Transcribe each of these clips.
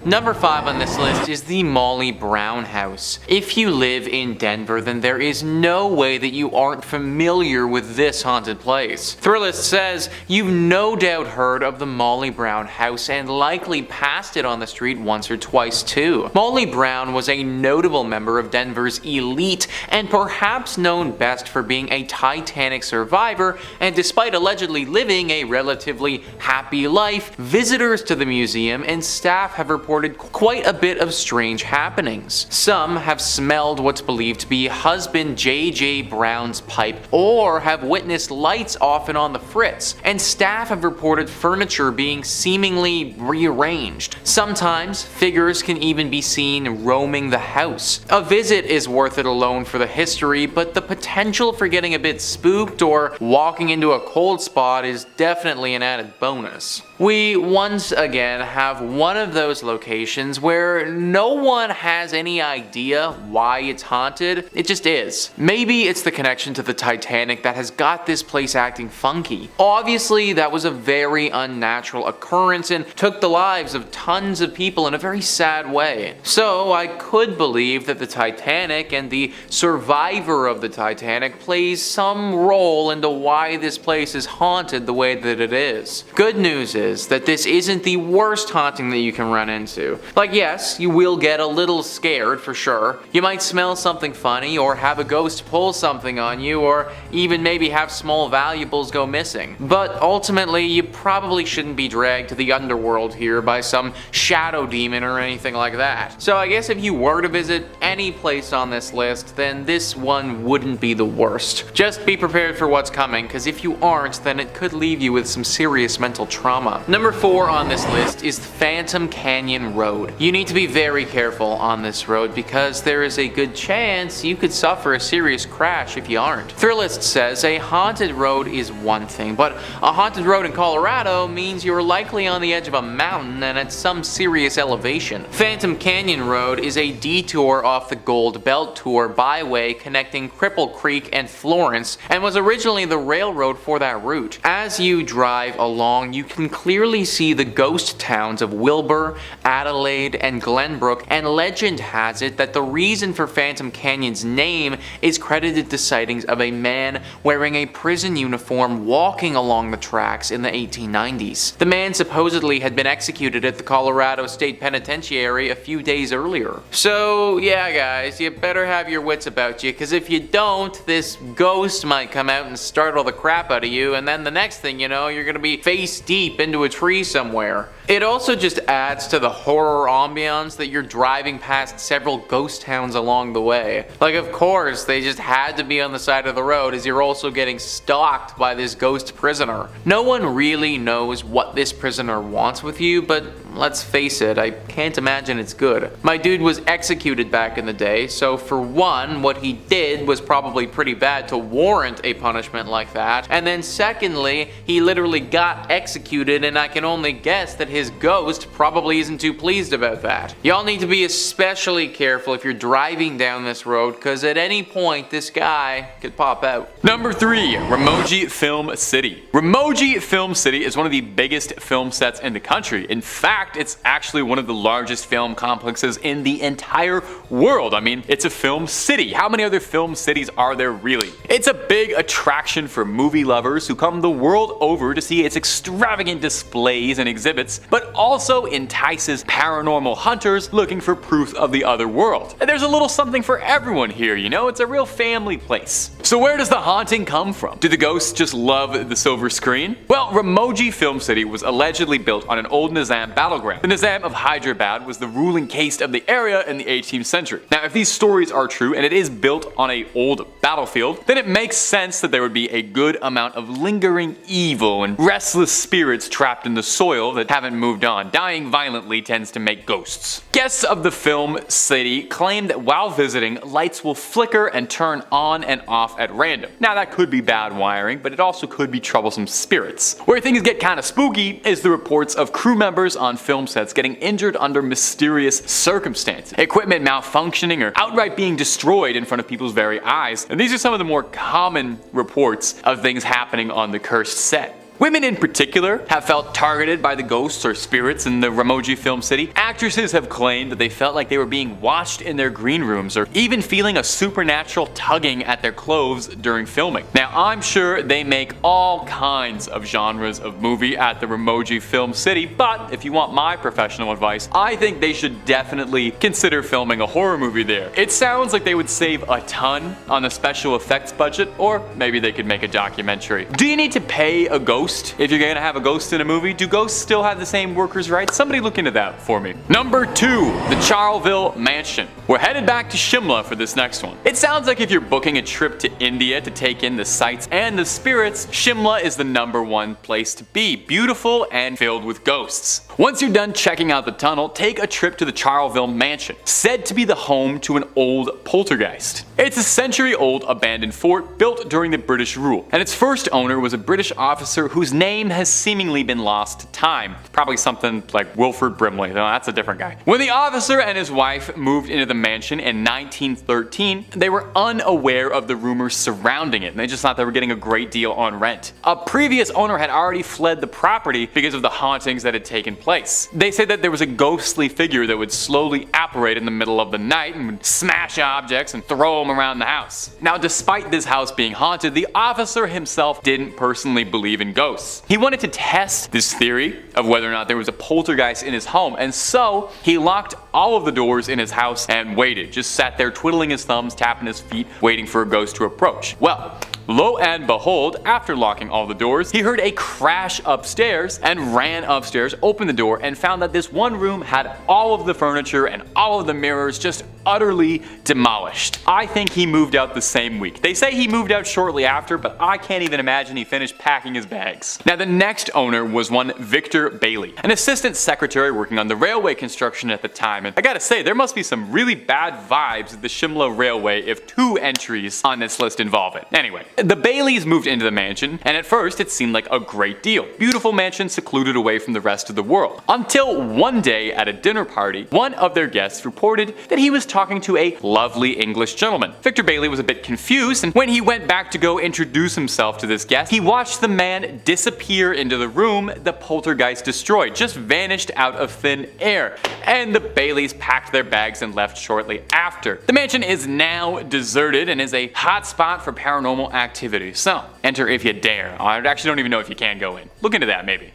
Number 5 on this list is the Molly Brown House. If you live in Denver, then there is no way that you aren't familiar with this haunted place. Thrillist says you've no doubt heard of the Molly Brown House and likely passed it on the street once or twice too. Molly Brown was a notable member of Denver's elite and perhaps known best for being a Titanic survivor, and despite allegedly living a relatively happy life, visitors to the museum and staff have reported quite a bit of strange happenings. Some have smelled what's believed to be husband J.J. Brown's pipe, or have witnessed lights off and on the fritz, and staff have reported furniture being seemingly rearranged. Sometimes figures can even be seen roaming the house. A visit is worth it alone for the history, but the potential for getting a bit spooked or walking into a cold spot is definitely an added bonus. We once again have one of those locations where no one has any idea why it's haunted, it just is. Maybe it's the connection to the Titanic that has got this place acting funky. Obviously, that was a very unnatural occurrence and took the lives of tons of people in a very sad way. So I could believe that the Titanic and the survivor of the Titanic plays some role into why this place is haunted the way that it is. Good news is that this isn't the worst haunting that you can run into. Like, yes, you will get a little scared for sure. You might smell something funny, or have a ghost pull something on you, or even maybe have small valuables go missing. But ultimately, you probably shouldn't be dragged to the underworld here by some shadow demon or anything like that. So I guess if you were to visit any place on this list, then this one wouldn't be the worst. Just be prepared for what's coming, because if you aren't, then it could leave you with some serious mental trauma. Number 4 on this list is Phantom Canyon Road. You need to be very careful on this road because there is a good chance you could suffer a serious crash if you aren't. Thrillist says a haunted road is one thing, but a haunted road in Colorado means you're likely on the edge of a mountain and at some serious elevation. Phantom Canyon Road is a detour off the Gold Belt Tour byway connecting Cripple Creek and Florence, and was originally the railroad for that route. As you drive along, you can clearly see the ghost towns of Wilbur, Adelaide, and Glenbrook, and legend has it that the reason for Phantom Canyon's name is credited to sightings of a man wearing a prison uniform walking along the tracks in the 1890s. The man supposedly had been executed at the Colorado State Penitentiary a few days earlier. So yeah guys, you better have your wits about you, because if you don't, this ghost might come out and startle the crap out of you, and then the next thing you know, you're gonna be face deep into a tree somewhere. It also just adds to the horror ambiance that you're driving past several ghost towns along the way. Like, of course, they just had to be on the side of the road as you're also getting stalked by this ghost prisoner. No one really knows what this prisoner wants with you, but let's face it, I can't imagine it's good. My dude was executed back in the day, so for one, what he did was probably pretty bad to warrant a punishment like that, and then secondly, he literally got executed, and I can only guess that his ghost probably isn't too pleased about that. Y'all need to be especially careful if you're driving down this road, because at any point this guy could pop out. Number 3, Ramoji Film City. Ramoji Film City is one of the biggest film sets in the country. In fact, it's actually one of the largest film complexes in the entire world. I mean, it's a film city. How many other film cities are there really? It's a big attraction for movie lovers who come the world over to see its extravagant displays and exhibits, but also entices paranormal hunters looking for proof of the other world. And there's a little something for everyone here, you know? It's a real family place. So where does the haunting come from? Do the ghosts just love the silver screen? Well, Ramoji Film City was allegedly built on an old Nizam battleground. The Nizam of Hyderabad was the ruling caste of the area in the 18th century. Now, if these stories are true and it is built on an old battlefield, then it makes sense that there would be a good amount of lingering evil and restless spirits trapped in the soil that haven't moved on. Dying violently tends to make ghosts. Guests of the film city claim that while visiting, lights will flicker and turn on and off at random. Now that could be bad wiring, but it also could be troublesome spirits. Where things get kinda spooky is the reports of crew members on film sets getting injured under mysterious circumstances, equipment malfunctioning, or outright being destroyed in front of people's very eyes. And these are some of the more common reports of things happening on the cursed set. Women in particular have felt targeted by the ghosts or spirits in the Raoji film city. Actresses have claimed that they felt like they were being watched in their green rooms or even feeling a supernatural tugging at their clothes during filming. Now, I'm sure they make all kinds of genres of movie at the Raoji film city, but if you want my professional advice, I think they should definitely consider filming a horror movie there. It sounds like they would save a ton on the special effects budget, or maybe they could make a documentary. Do you need to pay a ghost if you're gonna have a ghost in a movie? Do ghosts still have the same workers' rights? Somebody look into that for me. Number 2, the Charleville Mansion. We're headed back to Shimla for this next one. It sounds like if you're booking a trip to India to take in the sights and the spirits, Shimla is the #1 place to be. Beautiful and filled with ghosts. Once you're done checking out the tunnel, take a trip to the Charleville Mansion, said to be the home to an old poltergeist. It's a century-old abandoned fort built during the British rule, and its first owner was a British officer whose name has seemingly been lost to time. Probably something like Wilford Brimley, though that's a different guy. When the officer and his wife moved into the mansion in 1913, they were unaware of the rumors surrounding it, and they just thought they were getting a great deal on rent. A previous owner had already fled the property because of the hauntings that had taken place. They say that there was a ghostly figure that would slowly apparate in the middle of the night and would smash objects and throw them around the house. Now, despite this house being haunted, the officer himself didn't personally believe in ghosts. He wanted to test this theory of whether or not there was a poltergeist in his home, and so he locked all of the doors in his house and waited, just sat there twiddling his thumbs, tapping his feet, waiting for a ghost to approach. Well, lo and behold, after locking all the doors, he heard a crash upstairs and ran upstairs, opened the door, and found that this one room had all of the furniture and all of the mirrors just utterly demolished. I think he moved out the same week. They say he moved out shortly after, but I can't even imagine he finished packing his bags. Now, the next owner was one Victor Bailey, an assistant secretary working on the railway construction at the time, and I gotta say, there must be some really bad vibes at the Shimla Railway if 2 entries on this list involve it. Anyway, the Baileys moved into the mansion, and at first it seemed like a great deal. Beautiful mansion secluded away from the rest of the world. Until one day at a dinner party, one of their guests reported that he was talking to a lovely English gentleman. Victor Bailey was a bit confused, and when he went back to go introduce himself to this guest, he watched the man disappear into the room the poltergeist destroyed, just vanished out of thin air, and the Baileys packed their bags and left shortly after. The mansion is now deserted and is a hot spot for paranormal activity, so enter if you dare. I actually don't even know if you can go in. Look into that maybe.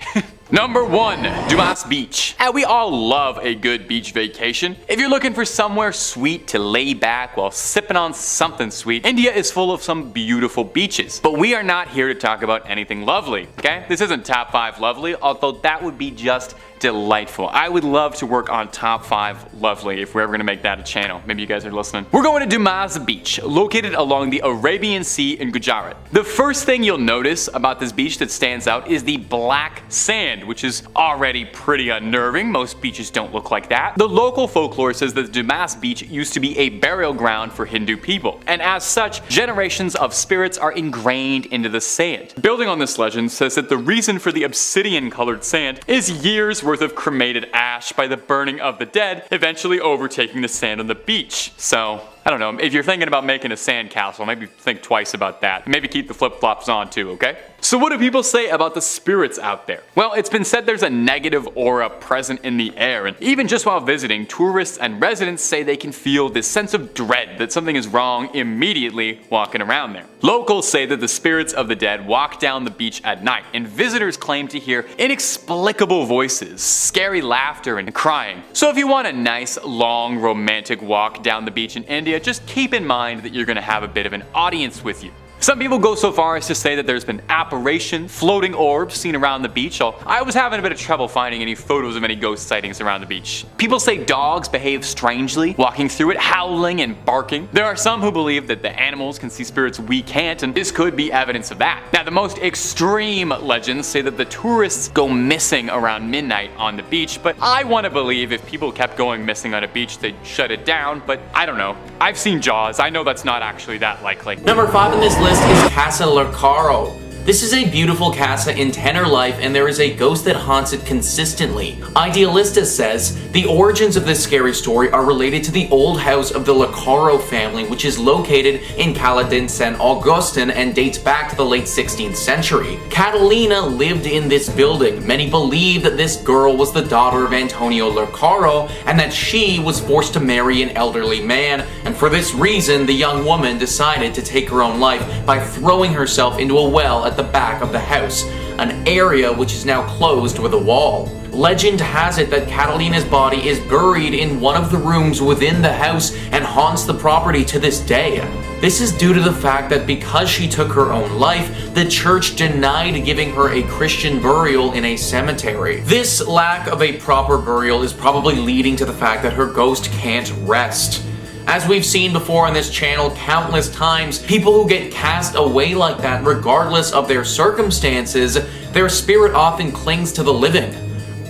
Number 1, Dumas Beach. We all love a good beach vacation. If you're looking for somewhere sweet to lay back while sipping on something sweet, India is full of some beautiful beaches. But we are not here to talk about anything lovely, okay? This isn't top 5 lovely, although that would be just delightful. I would love to work on top 5 lovely if we're ever gonna make that a channel. Maybe you guys are listening. We're going to Dumas Beach, located along the Arabian Sea in Gujarat. The first thing you'll notice about this beach that stands out is the black sand, which is already pretty unnerving. Most beaches don't look like that. The local folklore says that Dumas Beach used to be a burial ground for Hindu people, and as such, generations of spirits are ingrained into the sand. Building on this legend says that the reason for the obsidian-colored sand is years worth of cremated ash by the burning of the dead, eventually overtaking the sand on the beach. So, I don't know, if you're thinking about making a sand castle, maybe think twice about that. Maybe keep the flip-flops on too, okay? So what do people say about the spirits out there? Well, it's been said there's a negative aura present in the air, and even just while visiting, tourists and residents say they can feel this sense of dread that something is wrong immediately walking around there. Locals say that the spirits of the dead walk down the beach at night, and visitors claim to hear inexplicable voices, scary laughter, and crying. So if you want a nice, long, romantic walk down the beach in India, just keep in mind that you're gonna have a bit of an audience with you. Some people go so far as to say that there's been apparition, floating orbs seen around the beach. I was having a bit of trouble finding any photos of any ghost sightings around the beach. People say dogs behave strangely, walking through it, howling and barking. There are some who believe that the animals can see spirits we can't, and this could be evidence of that. Now, the most extreme legends say that the tourists go missing around midnight on the beach, but I want to believe if people kept going missing on a beach, they'd shut it down, but I don't know. I've seen Jaws. I know that's not actually that likely. Number 5 on this list is Casa Lacaro. This is a beautiful casa in Tenor life, and there is a ghost that haunts it consistently. Idealista says, the origins of this scary story are related to the old house of the Laro family, which is located in Cala de San Agustin and dates back to the late 16th century. Catalina lived in this building. Many believe that this girl was the daughter of Antonio Laro and that she was forced to marry an elderly man, and for this reason the young woman decided to take her own life by throwing herself into a well at the back of the house, an area which is now closed with a wall. Legend has it that Catalina's body is buried in one of the rooms within the house and haunts the property to this day. This is due to the fact that because she took her own life, the church denied giving her a Christian burial in a cemetery. This lack of a proper burial is probably leading to the fact that her ghost can't rest. As we've seen before on this channel countless times, people who get cast away like that, regardless of their circumstances, their spirit often clings to the living.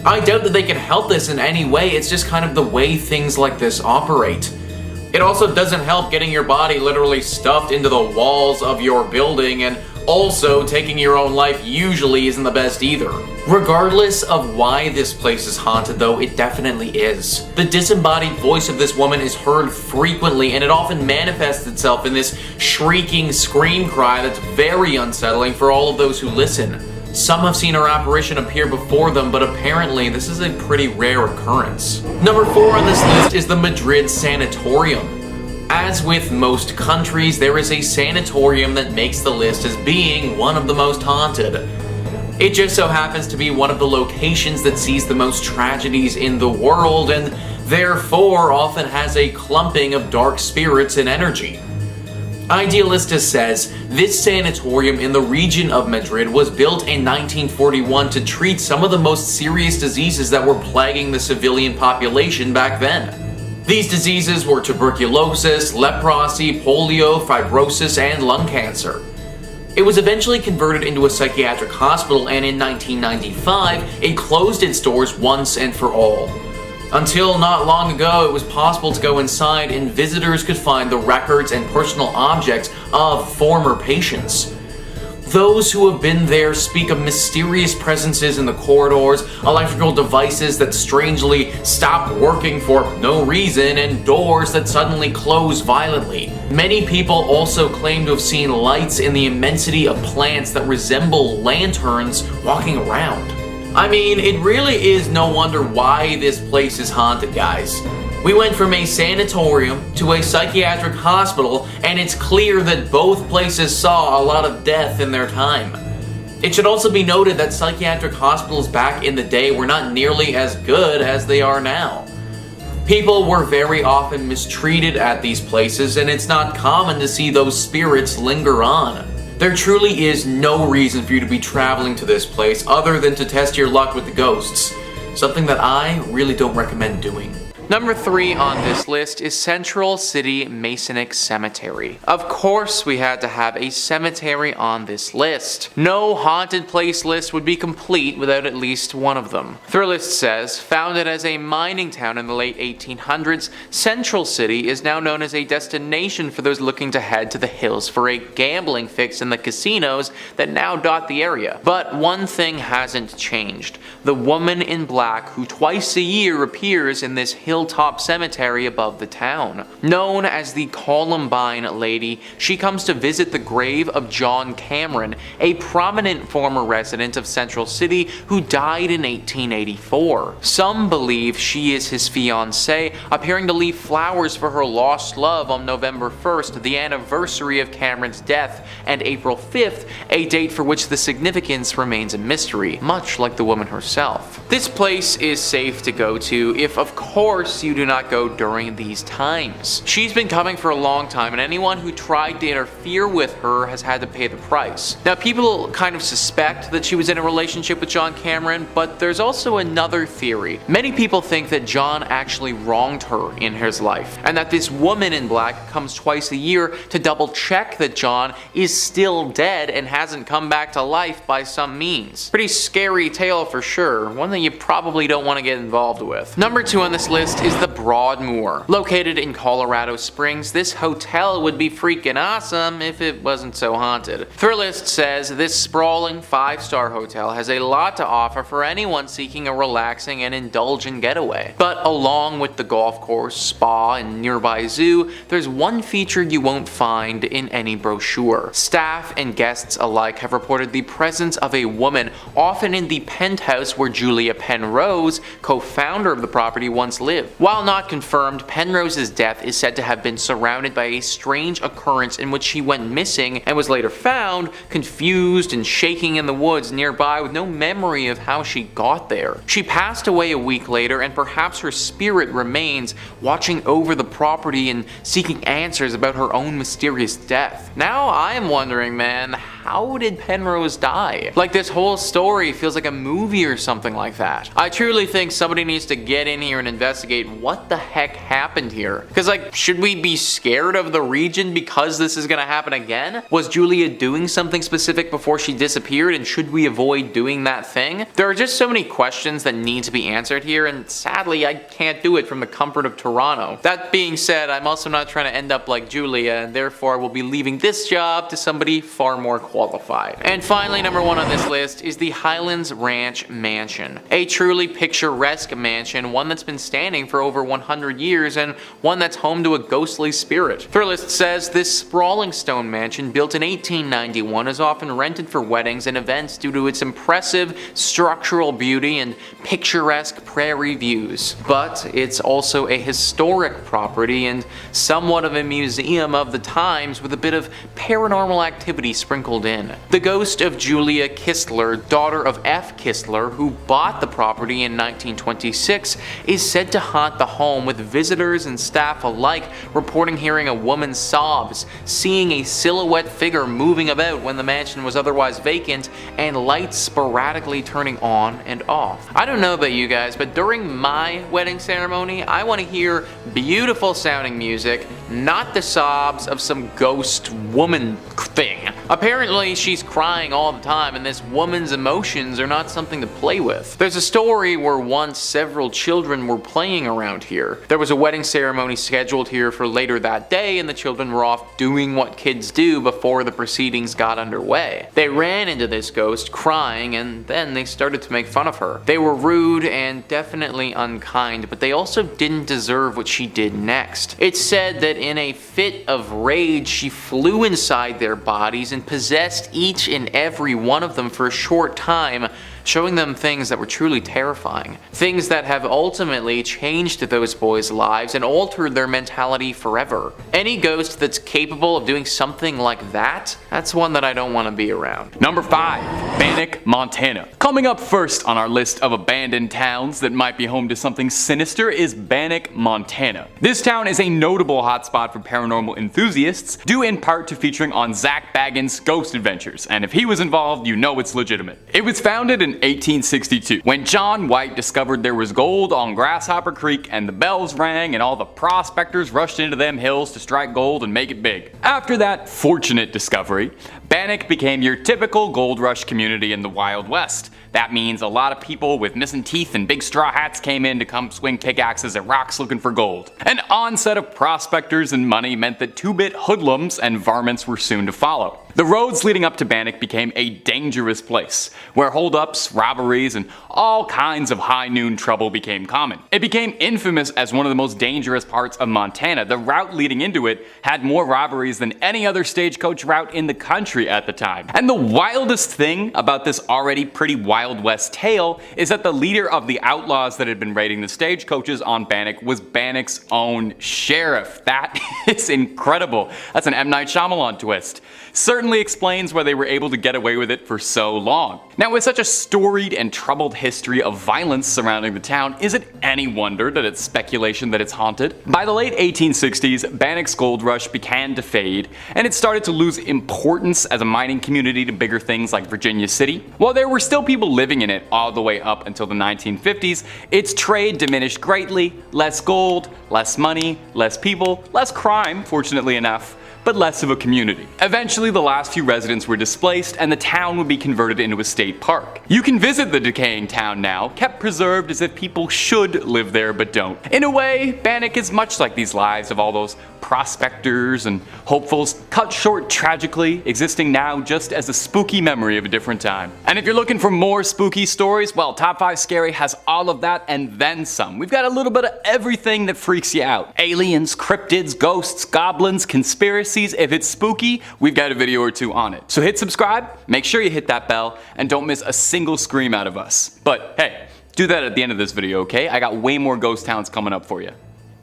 I doubt that they can help this in any way, it's just kind of the way things like this operate. It also doesn't help getting your body literally stuffed into the walls of your building, and also taking your own life usually isn't the best either. Regardless of why this place is haunted though, it definitely is. The disembodied voice of this woman is heard frequently, and it often manifests itself in this shrieking scream cry that's very unsettling for all of those who listen. Some have seen her apparition appear before them, but apparently this is a pretty rare occurrence. Number 4 on this list is the Madrid Sanatorium. As with most countries, there is a sanatorium that makes the list as being one of the most haunted. It just so happens to be one of the locations that sees the most tragedies in the world, and therefore often has a clumping of dark spirits and energy. Idealista says, this sanatorium in the region of Madrid was built in 1941 to treat some of the most serious diseases that were plaguing the civilian population back then. These diseases were tuberculosis, leprosy, polio, fibrosis, and lung cancer. It was eventually converted into a psychiatric hospital, and in 1995, it closed its doors once and for all. Until not long ago, it was possible to go inside and visitors could find the records and personal objects of former patients. Those who have been there speak of mysterious presences in the corridors, electrical devices that strangely stop working for no reason, and doors that suddenly close violently. Many people also claim to have seen lights in the immensity of plants that resemble lanterns walking around. I mean, it really is no wonder why this place is haunted, guys. We went from a sanatorium to a psychiatric hospital, and it's clear that both places saw a lot of death in their time. It should also be noted that psychiatric hospitals back in the day were not nearly as good as they are now. People were very often mistreated at these places, and it's not common to see those spirits linger on. There truly is no reason for you to be traveling to this place other than to test your luck with the ghosts, something that I really don't recommend doing. Number 3 on this list is Central City Masonic Cemetery. Of course we had to have a cemetery on this list. No haunted place list would be complete without at least one of them. Thrillist says, founded as a mining town in the late 1800s, Central City is now known as a destination for those looking to head to the hills for a gambling fix in the casinos that now dot the area. But one thing hasn't changed. The woman in black who twice a year appears in this hilltop cemetery above the town. Known as the Columbine Lady, she comes to visit the grave of John Cameron, a prominent former resident of Central City who died in 1884. Some believe she is his fiancée, appearing to leave flowers for her lost love on November 1st, the anniversary of Cameron's death, and April 5th, a date for which the significance remains a mystery, much like the woman herself. This place is safe to go to if, of course, you do not go during these times. She's been coming for a long time, and anyone who tried to interfere with her has had to pay the price. Now, people kind of suspect that she was in a relationship with John Cameron, but there's also another theory. Many people think that John actually wronged her in his life, and that this woman in black comes twice a year to double check that John is still dead and hasn't come back to life by some means. Pretty scary tale for sure, one that you probably don't want to get involved with. Number 2 on this list list is the Broadmore. Located in Colorado Springs, this hotel would be freaking awesome if it wasn't so haunted. Thrillist says this sprawling 5-star hotel has a lot to offer for anyone seeking a relaxing and indulgent getaway. But along with the golf course, spa, and nearby zoo, there's one feature you won't find in any brochure. Staff and guests alike have reported the presence of a woman, often in the penthouse where Julia Penrose, co-founder of the property, once lived. While not confirmed, Penrose's death is said to have been surrounded by a strange occurrence in which she went missing and was later found, confused and shaking in the woods nearby with no memory of how she got there. She passed away a week later, and perhaps her spirit remains, watching over the property and seeking answers about her own mysterious death. Now I am wondering, man, how did Penrose die? Like, this whole story feels like a movie or something like that. I truly think somebody needs to get in here and investigate what the heck happened here. Because, like, should we be scared of the region because this is gonna happen again? Was Julia doing something specific before she disappeared, and should we avoid doing that thing? There are just so many questions that need to be answered here, and sadly I can't do it from the comfort of Toronto. That being said, I'm also not trying to end up like Julia, and therefore will be leaving this job to somebody far more qualified. And finally, number 1 on this list is the Highlands Ranch Mansion. A truly picturesque mansion, one that's been standing for over 100 years and one that's home to a ghostly spirit. Thrillist says this sprawling stone mansion, built in 1891, is often rented for weddings and events due to its impressive structural beauty and picturesque prairie views. But it's also a historic property and somewhat of a museum of the times, with a bit of paranormal activity sprinkled in. The ghost of Julia Kistler, daughter of F. Kistler, who bought the property in 1926, is said to haunt the home, with visitors and staff alike reporting hearing a woman's sobs, seeing a silhouette figure moving about when the mansion was otherwise vacant, and lights sporadically turning on and off. I don't know about you guys, but during my wedding ceremony, I want to hear beautiful sounding music, not the sobs of some ghost woman thing. Apparently she's crying all the time, and this woman's emotions are not something to play with. There's a story where once several children were playing around here. There was a wedding ceremony scheduled here for later that day, and the children were off doing what kids do before the proceedings got underway. They ran into this ghost crying, and then they started to make fun of her. They were rude and definitely unkind, but they also didn't deserve what she did next. It's said that in a fit of rage, she flew inside their bodies and possessed each and every one of them for a short time, showing them things that were truly terrifying. Things that have ultimately changed those boys' lives and altered their mentality forever. Any ghost that's capable of doing something like that, that's one that I don't want to be around. Number 5. Banic, Montana. Coming up first on our list of abandoned towns that might be home to something sinister is Banic, Montana. This town is a notable hotspot for paranormal enthusiasts, due in part to featuring on Zach Bagans' ghost adventures, and if he was involved, you know it's legitimate. It was founded in 1862, when John White discovered there was gold on Grasshopper Creek, and the bells rang and all the prospectors rushed into them hills to strike gold and make it big. After that fortunate discovery, Banic became your typical gold rush community in the Wild West. That means a lot of people with missing teeth and big straw hats came in to come swing pickaxes at rocks looking for gold. An onset of prospectors and money meant that two-bit hoodlums and varmints were soon to follow. The roads leading up to Banic became a dangerous place, where holdups, robberies, and all kinds of high noon trouble became common. It became infamous as one of the most dangerous parts of Montana. The route leading into it had more robberies than any other stagecoach route in the country at the time. And the wildest thing about this already pretty Wild West tale is that the leader of the outlaws that had been raiding the stagecoaches on Banic was Banic's own sheriff. That is incredible. That's an M. Night Shyamalan twist. Certainly explains why they were able to get away with it for so long. Now, with such a storied and troubled history of violence surrounding the town, is it any wonder that it's speculation that it's haunted? By the late 1860s, Banic's gold rush began to fade, and it started to lose importance as a mining community to bigger things like Virginia City. While there were still people living in it all the way up until the 1950s, its trade diminished greatly. Less gold, less money, less people, less crime, fortunately enough. but less of a community. Eventually, the last few residents were displaced and the town would be converted into a state park. You can visit the decaying town now, kept preserved as if people should live there but don't. In a way, Banic is much like these lives of all those prospectors and hopefuls, cut short tragically, existing now just as a spooky memory of a different time. And if you're looking for more spooky stories, well, Top 5 Scary has all of that and then some. We've got a little bit of everything that freaks you out. Aliens, cryptids, ghosts, goblins, conspiracies. If it's spooky, we've got a video or two on it. So hit subscribe, make sure you hit that bell, and don't miss a single scream out of us. But hey, do that at the end of this video, okay? I got way more ghost towns coming up for you.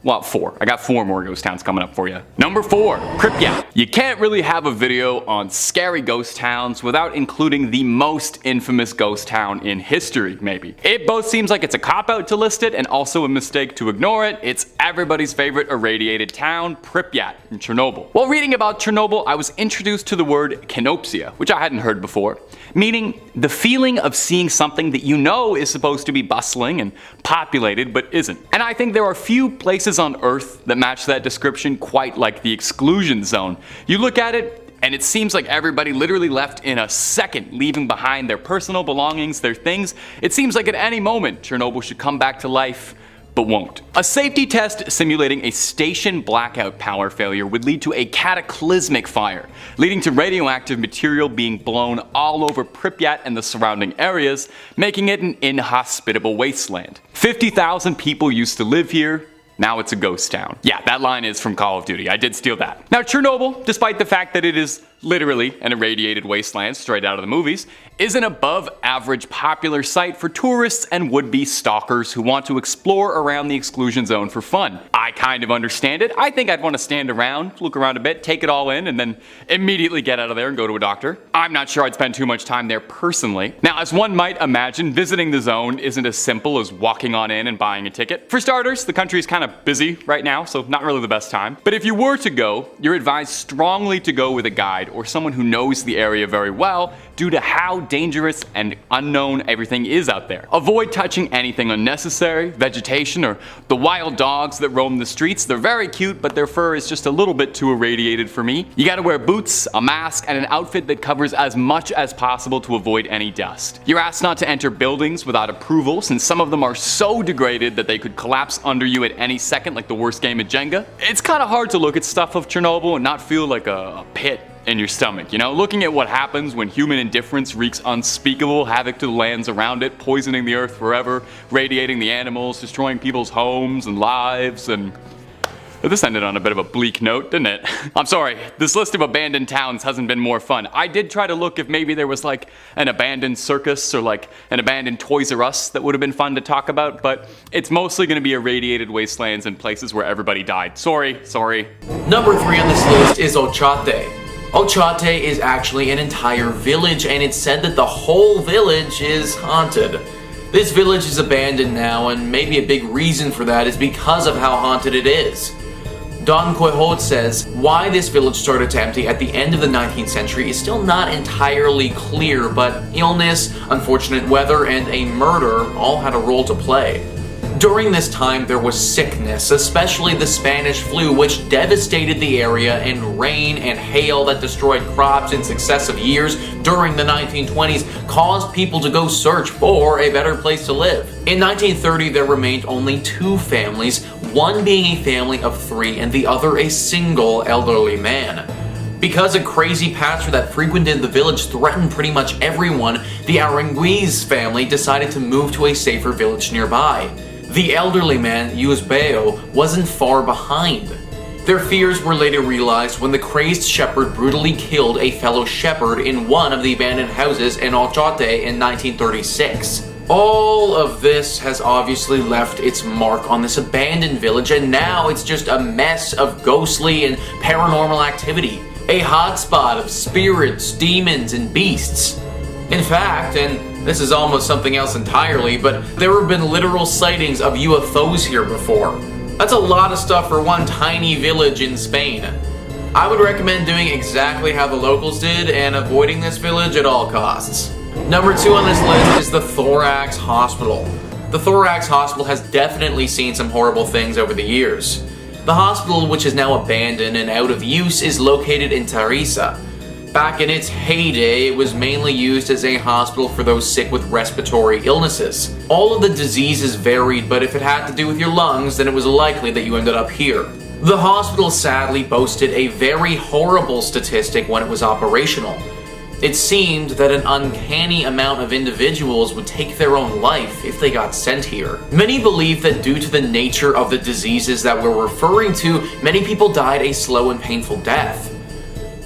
Well, 4. I got 4 more ghost towns coming up for you. Number 4, Pripyat. You can't really have a video on scary ghost towns without including the most infamous ghost town in history, maybe. It both seems like it's a cop-out to list it and also a mistake to ignore it. It's everybody's favorite irradiated town, Pripyat in Chernobyl. While reading about Chernobyl, I was introduced to the word kenopsia, which I hadn't heard before, meaning the feeling of seeing something that you know is supposed to be bustling and populated but isn't. And I think there are few places on Earth that match that description quite like the exclusion zone. You look at it, and it seems like everybody literally left in a second, leaving behind their personal belongings, their things. It seems like at any moment, Chernobyl should come back to life, but won't. A safety test simulating a station blackout power failure would lead to a cataclysmic fire, leading to radioactive material being blown all over Pripyat and the surrounding areas, making it an inhospitable wasteland. 50,000 people used to live here. Now it's a ghost town. Yeah, that line is from Call of Duty. I did steal that. Now Chernobyl, despite the fact that it is literally an irradiated wasteland straight out of the movies, is an above average popular site for tourists and would-be stalkers who want to explore around the exclusion zone for fun. I kind of understand it. I think I'd want to stand around, look around a bit, take it all in, and then immediately get out of there and go to a doctor. I'm not sure I'd spend too much time there personally. Now, as one might imagine, visiting the zone isn't as simple as walking on in and buying a ticket. For starters, the country is kind of busy right now, so not really the best time. But if you were to go, you're advised strongly to go with a guide or someone who knows the area very well due to how dangerous and unknown everything is out there. Avoid touching anything unnecessary, vegetation, or the wild dogs that roam the streets. They're very cute, but their fur is just a little bit too irradiated for me. You gotta wear boots, a mask, and an outfit that covers as much as possible to avoid any dust. You're asked not to enter buildings without approval, since some of them are so degraded that they could collapse under you at any second like the worst game of Jenga. It's kinda hard to look at stuff of Chernobyl and not feel like a pit in your stomach, you know? Looking at what happens when human indifference wreaks unspeakable havoc to the lands around it, poisoning the earth forever, radiating the animals, destroying people's homes and lives, and this ended on a bit of a bleak note, didn't it? I'm sorry, this list of abandoned towns hasn't been more fun. I did try to look if maybe there was like an abandoned circus or like an abandoned Toys R Us that would have been fun to talk about, but it's mostly gonna be irradiated wastelands and places where everybody died. Sorry. Number 3 on this list is Oate. Oate is actually an entire village, and it's said that the whole village is haunted. This village is abandoned now, and maybe a big reason for that is because of how haunted it is. Don Quixote says why this village started to empty at the end of the 19th century is still not entirely clear, but illness, unfortunate weather, and a murder all had a role to play. During this time, there was sickness, especially the Spanish flu, which devastated the area, and rain and hail that destroyed crops in successive years during the 1920s caused people to go search for a better place to live. In 1930, there remained only 2 families, one being a family of 3 and the other a single elderly man. Because a crazy pastor that frequented the village threatened pretty much everyone, the Aranguiz family decided to move to a safer village nearby. The elderly man, Eusebio, wasn't far behind. Their fears were later realized when the crazed shepherd brutally killed a fellow shepherd in one of the abandoned houses in Oate in 1936. All of this has obviously left its mark on this abandoned village, and now it's just a mess of ghostly and paranormal activity. A hotspot of spirits, demons, and beasts. In fact, and this is almost something else entirely, but there have been literal sightings of UFOs here before. That's a lot of stuff for one tiny village in Spain. I would recommend doing exactly how the locals did and avoiding this village at all costs. Number 2 on this list is the Thorax Hospital. The Thorax Hospital has definitely seen some horrible things over the years. The hospital, which is now abandoned and out of use, is located in Teresa. Back in its heyday, it was mainly used as a hospital for those sick with respiratory illnesses. All of the diseases varied, but if it had to do with your lungs, then it was likely that you ended up here. The hospital sadly boasted a very horrible statistic when it was operational. It seemed that an uncanny amount of individuals would take their own life if they got sent here. Many believe that due to the nature of the diseases that we're referring to, many people died a slow and painful death.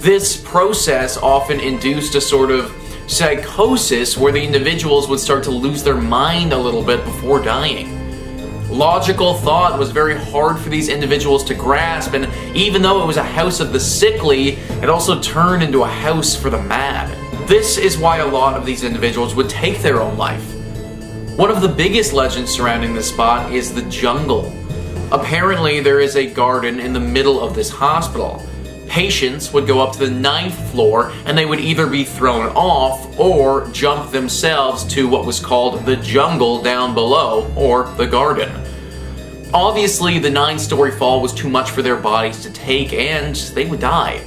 This process often induced a sort of psychosis where the individuals would start to lose their mind a little bit before dying. Logical thought was very hard for these individuals to grasp, and even though it was a house of the sickly, it also turned into a house for the mad. This is why a lot of these individuals would take their own life. One of the biggest legends surrounding this spot is the jungle. Apparently, there is a garden in the middle of this hospital. Patients would go up to the 9th floor and they would either be thrown off or jump themselves to what was called the jungle down below, or the garden. Obviously, the 9-story fall was too much for their bodies to take and they would die.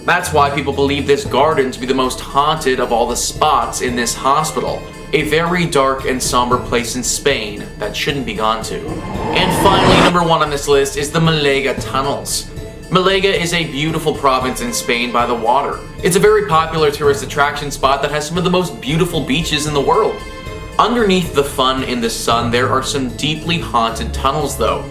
That's why people believe this garden to be the most haunted of all the spots in this hospital. A very dark and somber place in Spain that shouldn't be gone to. And finally, number 1 on this list is the Malaga Tunnels. Malaga is a beautiful province in Spain by the water. It's a very popular tourist attraction spot that has some of the most beautiful beaches in the world. Underneath the fun in the sun, there are some deeply haunted tunnels though.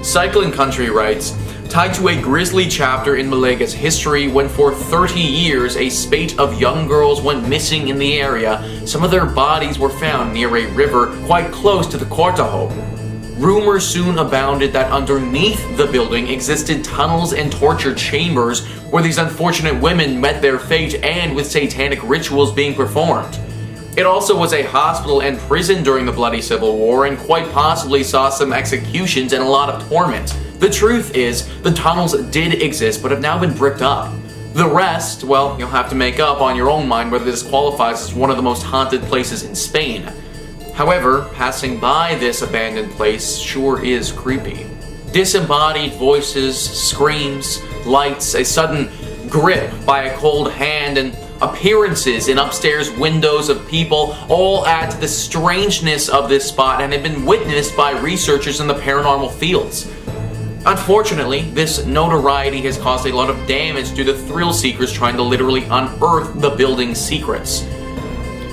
Cycling Country writes, tied to a grisly chapter in Malaga's history when for 30 years a spate of young girls went missing in the area, some of their bodies were found near a river quite close to the Cortajo. Rumors soon abounded that underneath the building existed tunnels and torture chambers where these unfortunate women met their fate and with satanic rituals being performed. It also was a hospital and prison during the bloody Civil War and quite possibly saw some executions and a lot of torment. The truth is, the tunnels did exist but have now been bricked up. The rest, well, you'll have to make up on your own mind whether this qualifies as one of the most haunted places in Spain. However, passing by this abandoned place sure is creepy. Disembodied voices, screams, lights, a sudden grip by a cold hand, and appearances in upstairs windows of people all add to the strangeness of this spot and have been witnessed by researchers in the paranormal fields. Unfortunately, this notoriety has caused a lot of damage to the thrill seekers trying to literally unearth the building's secrets.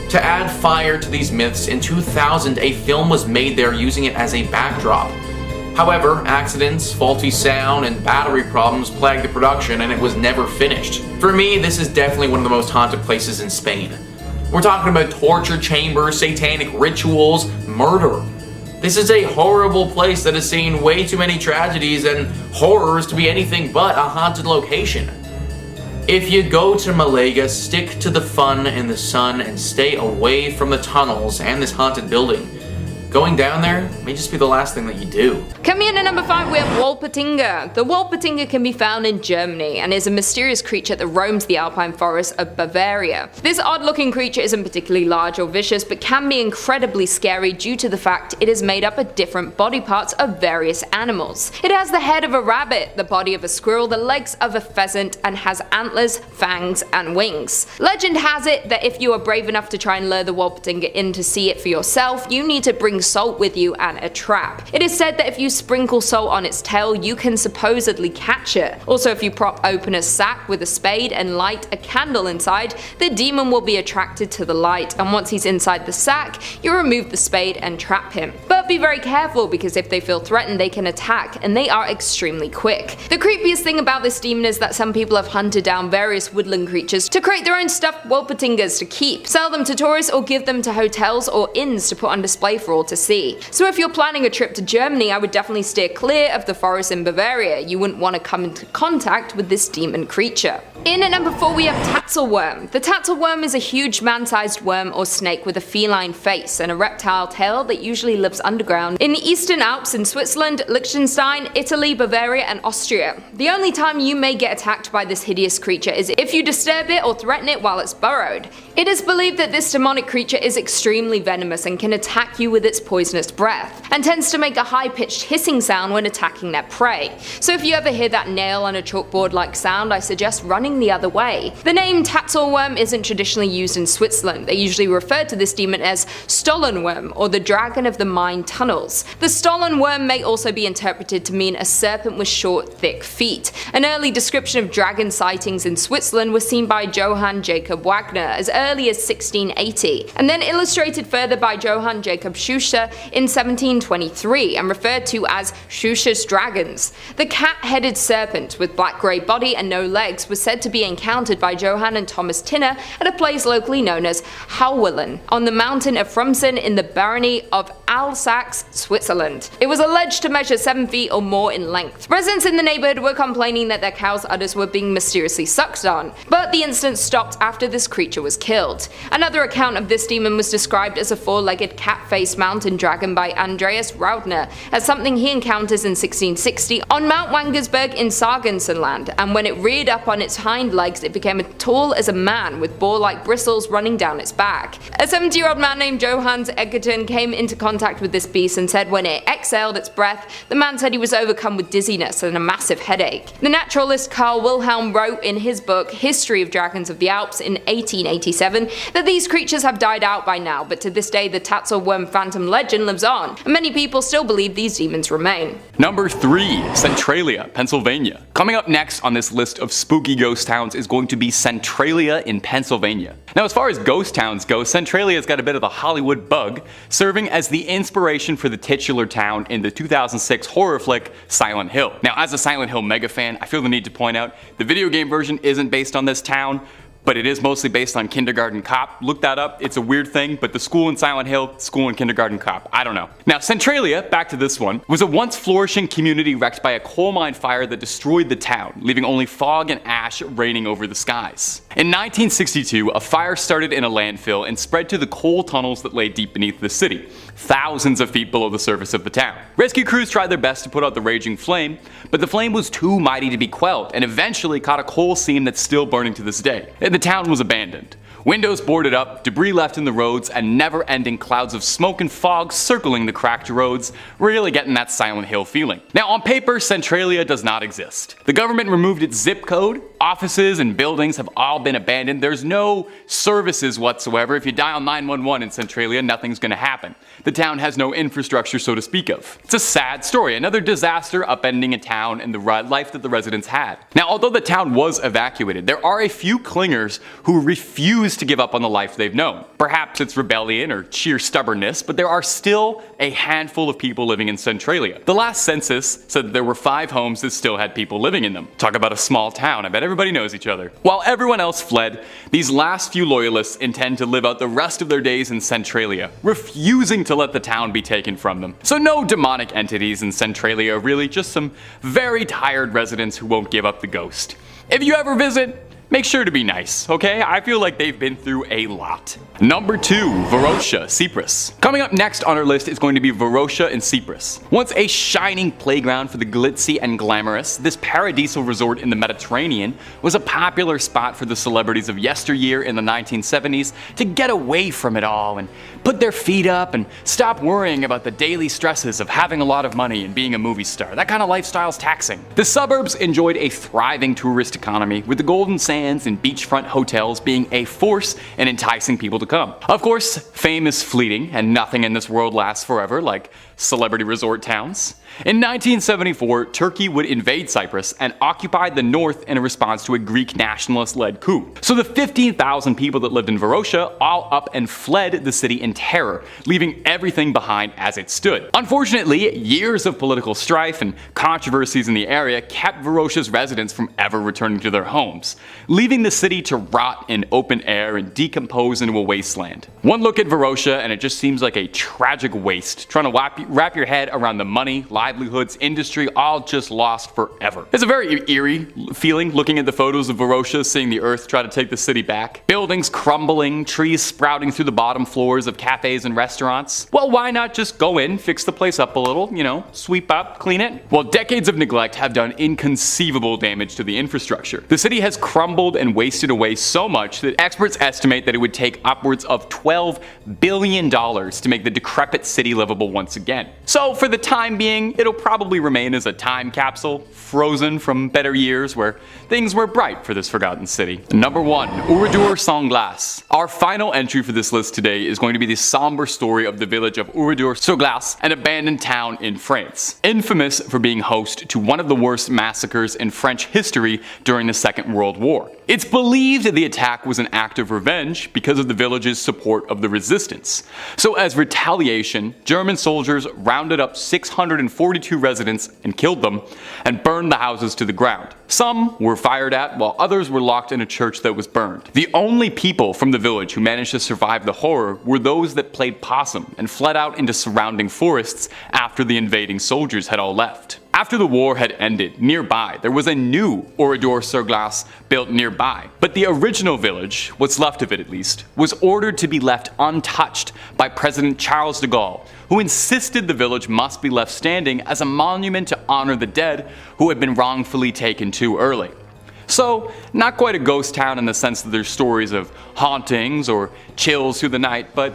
To add fire to these myths, in 2000 a film was made there using it as a backdrop. However, accidents, faulty sound, and battery problems plagued the production and it was never finished. For me, this is definitely one of the most haunted places in Spain. We're talking about torture chambers, satanic rituals, murder. This is a horrible place that has seen way too many tragedies and horrors to be anything but a haunted location. If you go to Malaga, stick to the fun and the sun and stay away from the tunnels and this haunted building. Going down there may just be the last thing that you do. Coming in at number 5, we have Walpatinga. The Walpatinga can be found in Germany and is a mysterious creature that roams the alpine forests of Bavaria. This odd-looking creature isn't particularly large or vicious, but can be incredibly scary due to the fact it is made up of different body parts of various animals. It has the head of a rabbit, the body of a squirrel, the legs of a pheasant, and has antlers, fangs, and wings. Legend has it that if you are brave enough to try and lure the Walpatinga in to see it for yourself, you need to bring salt with you and a trap. It is said that if you sprinkle salt on its tail, you can supposedly catch it. Also, if you prop open a sack with a spade and light a candle inside, the demon will be attracted to the light, and once he's inside the sack, you remove the spade and trap him. But be very careful, because if they feel threatened, they can attack, and they are extremely quick. The creepiest thing about this demon is that some people have hunted down various woodland creatures to create their own stuffed Walpatingas to keep, sell them to tourists, or give them to hotels or inns to put on display for all to see. So if you're planning a trip to Germany, I would definitely steer clear of the forest in Bavaria. You wouldn't want to come into contact with this demon creature. In at number 4, we have Tatel Worm. The Tatel Worm is a huge man-sized worm or snake with a feline face and a reptile tail that usually lives underground in the Eastern Alps in Switzerland, Liechtenstein, Italy, Bavaria, and Austria. The only time you may get attacked by this hideous creature is if you disturb it or threaten it while it's burrowed. It is believed that this demonic creature is extremely venomous and can attack you with its its poisonous breath, and tends to make a high-pitched hissing sound when attacking their prey. So if you ever hear that nail on a chalkboard-like sound, I suggest running the other way. The name Tatel Worm isn't traditionally used in Switzerland. They usually refer to this demon as Stollenworm, or the dragon of the mine tunnels. The Stollenworm may also be interpreted to mean a serpent with short, thick feet. An early description of dragon sightings in Switzerland was seen by Johann Jacob Wagner as early as 1680, and then illustrated further by Johann Jacob Schuster in 1723 and referred to as Schuster's dragons. The cat-headed serpent with black-grey body and no legs was said to be encountered by Johann and Thomas Tinner at a place locally known as Hauwelen on the mountain of Frumsen in the barony of Alsace, Switzerland. It was alleged to measure 7 feet or more in length. Residents in the neighborhood were complaining that their cows' udders were being mysteriously sucked on, but the incident stopped after this creature was killed. Another account of this demon was described as a 4-legged cat-faced mountain dragon by Andreas Raudner as something he encounters in 1660 on Mount Wangersberg in Sargensonland, and when it reared up on its hind legs it became as tall as a man with boar-like bristles running down its back. A 70-year-old man named Johannes Egerton came into contact with this beast and said when it exhaled its breath, the man said he was overcome with dizziness and a massive headache. The naturalist Carl Wilhelm wrote in his book History of Dragons of the Alps in 1887 that these creatures have died out by now, but to this day the Tatel Worm phantom legend lives on, and many people still believe these demons remain. Number 3. Centralia, Pennsylvania. Coming up next on this list of spooky ghost towns is going to be Centralia in Pennsylvania. Now as far as ghost towns go, Centralia's got a bit of a Hollywood bug, serving as the inspiration for the titular town in the 2006 horror flick Silent Hill. Now as a Silent Hill mega fan, I feel the need to point out the video game version isn't based on this town, but it is mostly based on Kindergarten Cop. Look that up, it's a weird thing, but the school in Silent Hill, school in Kindergarten Cop, I don't know. Now Centralia, back to this one, was a once flourishing community wrecked by a coal mine fire that destroyed the town, leaving only fog and ash raining over the skies. In 1962, a fire started in a landfill and spread to the coal tunnels that lay deep beneath the city, thousands of feet below the surface of the town. Rescue crews tried their best to put out the raging flame, but the flame was too mighty to be quelled and eventually caught a coal seam that's still burning to this day. The town was abandoned. Windows boarded up, debris left in the roads, and never-ending clouds of smoke and fog circling the cracked roads, really getting that Silent Hill feeling. Now on paper, Centralia does not exist. The government removed its zip code, offices and buildings have all been abandoned, there's no services whatsoever. If you dial 911 in Centralia, nothing's gonna happen. The town has no infrastructure so to speak of. It's a sad story, another disaster upending a town and the life that the residents had. Now although the town was evacuated, there are a few clingers who refuse to give up on the life they've known. Perhaps it's rebellion or sheer stubbornness, but there are still a handful of people living in Centralia. The last census said that there were 5 homes that still had people living in them. Talk about a small town, I bet everybody knows each other. While everyone else fled, these last few loyalists intend to live out the rest of their days in Centralia, refusing to let the town be taken from them. So no demonic entities in Centralia, really, just some very tired residents who won't give up the ghost. If you ever visit, make sure to be nice, okay? I feel like they've been through a lot. Number 2, Varosha, Cyprus. Coming up next on our list is going to be Varosha in Cyprus. Once a shining playground for the glitzy and glamorous, this paradisal resort in the Mediterranean was a popular spot for the celebrities of yesteryear in the 1970s to get away from it all and put their feet up and stop worrying about the daily stresses of having a lot of money and being a movie star. That kind of lifestyle's taxing. The suburbs enjoyed a thriving tourist economy, with the golden sands and beachfront hotels being a force in enticing people to come. Of course, fame is fleeting and nothing in this world lasts forever, like celebrity resort towns. In 1974, Turkey would invade Cyprus and occupy the north in a response to a Greek nationalist-led coup. So the 15,000 people that lived in Varosha all up and fled the city in terror, leaving everything behind as it stood. Unfortunately, years of political strife and controversies in the area kept Varosha's residents from ever returning to their homes, leaving the city to rot in open air and decompose into a wasteland. One look at Varosha and it just seems like a tragic waste, trying to wrap your head around the money, livelihoods, industry, all just lost forever. It's a very eerie feeling looking at the photos of Varosha, seeing the earth try to take the city back. Buildings crumbling, trees sprouting through the bottom floors of cafes and restaurants. Well, why not just go in, fix the place up a little, sweep up, clean it? Well, decades of neglect have done inconceivable damage to the infrastructure. The city has crumbled and wasted away so much that experts estimate that it would take upwards of $12 billion to make the decrepit city livable once again. So for the time being, it'll probably remain as a time capsule, frozen from better years where things were bright for this forgotten city. Number 1. Urre sans glace. Our final entry for this list today is going to be the somber story of the village of Urre sur glace, an abandoned town in France, infamous for being host to one of the worst massacres in French history during the Second World War. It's believed that the attack was an act of revenge because of the village's support of the resistance. So as retaliation, German soldiers rounded up 642 residents and killed them, and burned the houses to the ground. Some were fired at, while others were locked in a church that was burned. The only people from the village who managed to survive the horror were those that played possum and fled out into surrounding forests after the invading soldiers had all left. After the war had ended, nearby there was a new Urre sur glace built nearby, but the original village, what's left of it at least, was ordered to be left untouched by President Charles de Gaulle, who insisted the village must be left standing as a monument to honor the dead who had been wrongfully taken too early. So, not quite a ghost town in the sense that there's stories of hauntings or chills through the night, but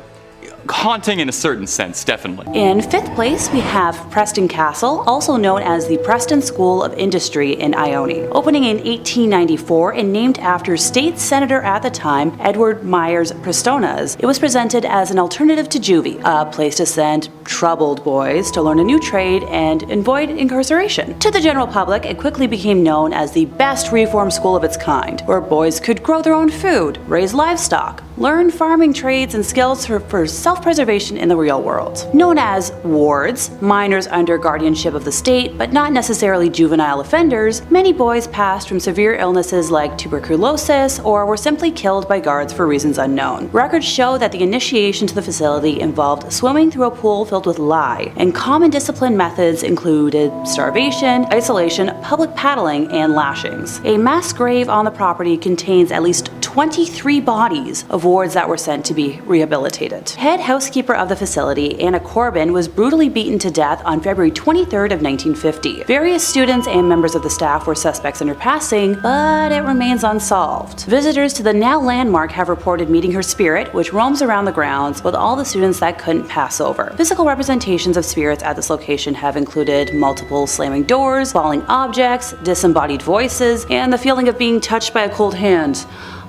haunting in a certain sense, definitely. In 5th place, we have Preston Castle, also known as the Preston School of Industry in Ione. Opening in 1894 and named after state senator at the time, Edward Myers Prestonas, it was presented as an alternative to juvie, a place to send troubled boys to learn a new trade and avoid incarceration. To the general public, it quickly became known as the best reform school of its kind, where boys could grow their own food, raise livestock, learn farming trades and skills for self-preservation in the real world. Known as wards, minors under guardianship of the state, but not necessarily juvenile offenders, many boys passed from severe illnesses like tuberculosis or were simply killed by guards for reasons unknown. Records show that the initiation to the facility involved swimming through a pool filled with lye, and common discipline methods included starvation, isolation, public paddling, and lashings. A mass grave on the property contains at least 23 bodies of wards that were sent to be rehabilitated. Head housekeeper of the facility, Anna Corbin, was brutally beaten to death on February 23rd of 1950. Various students and members of the staff were suspects in her passing, but it remains unsolved. Visitors to the now landmark have reported meeting her spirit, which roams around the grounds with all the students that couldn't pass over. Physical representations of spirits at this location have included multiple slamming doors, falling objects, disembodied voices, and the feeling of being touched by a cold hand.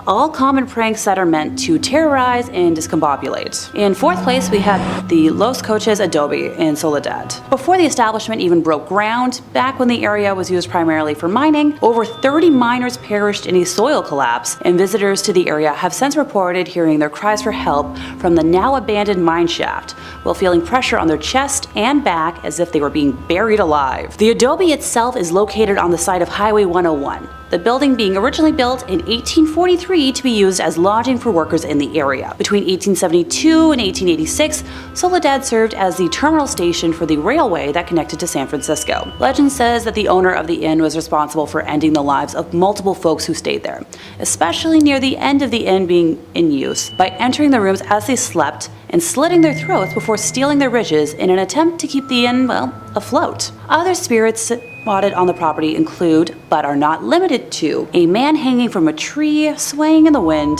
All common pranks that are meant to terrorize and discombobulate. In 4th place, we have the Los Coches Adobe in Soledad. Before the establishment even broke ground, back when the area was used primarily for mining, over 30 miners perished in a soil collapse, and visitors to the area have since reported hearing their cries for help from the now abandoned mine shaft, while feeling pressure on their chest and back as if they were being buried alive. The adobe itself is located on the site of Highway 101. The building being originally built in 1843 to be used as lodging for workers in the area. Between 1872 and 1886, Soledad served as the terminal station for the railway that connected to San Francisco. Legend says that the owner of the inn was responsible for ending the lives of multiple folks who stayed there, especially near the end of the inn being in use, by entering the rooms as they slept and slitting their throats before stealing their riches in an attempt to keep the inn, afloat. Other spirits spotted on the property include, but are not limited to, a man hanging from a tree, swaying in the wind,